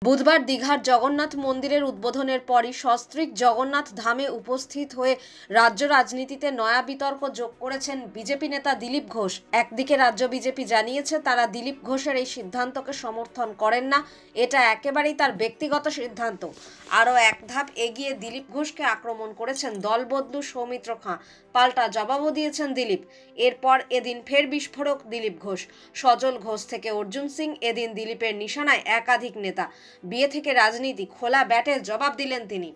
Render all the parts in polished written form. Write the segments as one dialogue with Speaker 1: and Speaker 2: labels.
Speaker 1: বুধবার দীঘার জগন্নাথ মন্দিরের উদ্বোধনের পরই সস্ত্রীক জগন্নাথ ধামে উপস্থিত হয়ে রাজ্য রাজনীতিতে নয়া বিতর্ক যোগ করেছেন বিজেপি নেতা দিলীপ ঘোষ। একদিকে রাজ্য বিজেপি জানিয়েছে তারা দিলীপ ঘোষের এই সিদ্ধান্তকে সমর্থন করেন না, এটা একেবারেই তার ব্যক্তিগত সিদ্ধান্ত। আরও এক ধাপ এগিয়ে দিলীপ ঘোষকে আক্রমণ করেছেন দলবদলু সৌমিত্র খাঁ। পাল্টা জবাবও দিয়েছেন দিলীপ। এরপর এদিন ফের বিস্ফোরক দিলীপ ঘোষ। সজল ঘোষ থেকে অর্জুন সিং, এদিন দিলীপের নিশানায় একাধিক নেতা। বিয়ে থেকে রাজনীতি, খোলা ব্যাটে জবাব দিলেন তিনি।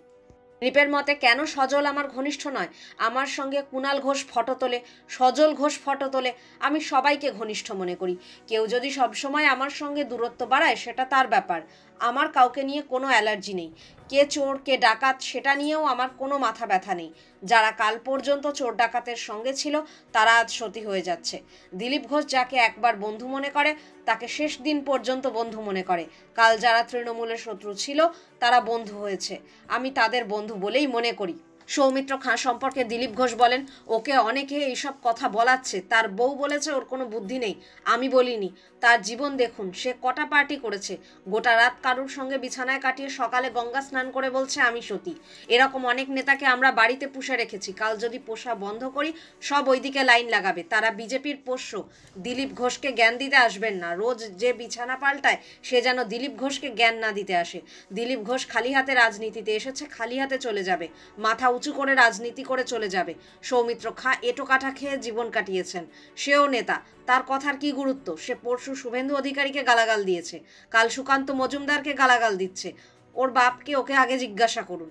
Speaker 1: দিলীপের মতে, কেন সজল আমার ঘনিষ্ঠ নয়? আমার সঙ্গে কুণাল ঘোষ ফটো তোলে, সজল ঘোষ ফটো তোলে, আমি সবাইকে ঘনিষ্ঠ মনে করি। কেউ যদি সবসময় আমার সঙ্গে দূরত্ব বাড়ায় সেটা তার ব্যাপার। আমার কাউকে নিয়ে কোনো অ্যালার্জি নেই। কে চোর কে ডাকাত সেটা নিয়েও আমার কোনো মাথা ব্যথা নেই। যারা কাল পর্যন্ত চোর ডাকাতের সঙ্গে ছিল তারা আজ সতী হয়ে যাচ্ছে। দিলীপ ঘোষ যাকে একবার বন্ধু মনে করে তাকে শেষ দিন পর্যন্ত বন্ধু মনে করে। কাল যারা তৃণমূলের শত্রু ছিল তারা বন্ধু হয়েছে, আমি তাদের বন্ধু বলেই মনে করি। সৌমিত্র খাঁ সম্পর্কে দিলীপ ঘোষ বলেন, ওকে অনেকে এইসব কথা বলাচ্ছে, তার বউ বলেছে ওর কোনো বুদ্ধি নেই, আমি বলিনি। তার জীবন দেখুন, সে কটা পার্টি করেছে, গোটা রাত কারুর সঙ্গে বিছানায় কাটিয়ে সকালে গঙ্গা স্নান করে বলছে আমি সতী। এরকম অনেক নেতাকে আমরা বাড়িতে পুষে রেখেছি, কাল যদি পোষা বন্ধ করি সব ওইদিকে লাইন লাগাবে, তারা বিজেপির পোষ্য। দিলীপ ঘোষকে জ্ঞান দিতে আসবেন না, রোজ যে বিছানা পাল্টায় সে যেন দিলীপ ঘোষকে জ্ঞান না দিতে আসে। দিলীপ ঘোষ খালি হাতে রাজনীতিতে এসেছে, খালি হাতে চলে যাবে, মাথা উঁচু করে রাজনীতি করে চলে যাবে। সৌমিত্র খাঁ এঁটো কাঠা খেয়ে জীবন কাটিয়েছেন, সেও নেতা, তার কথার কি গুরুত্ব? সে পরশু শুভেন্দু অধিকারীকে গালাগাল দিয়েছে, কাল সুকান্ত মজুমদারকে গালাগাল দিচ্ছে। ওর বাপকে ওকে আগে জিজ্ঞাসা করুন।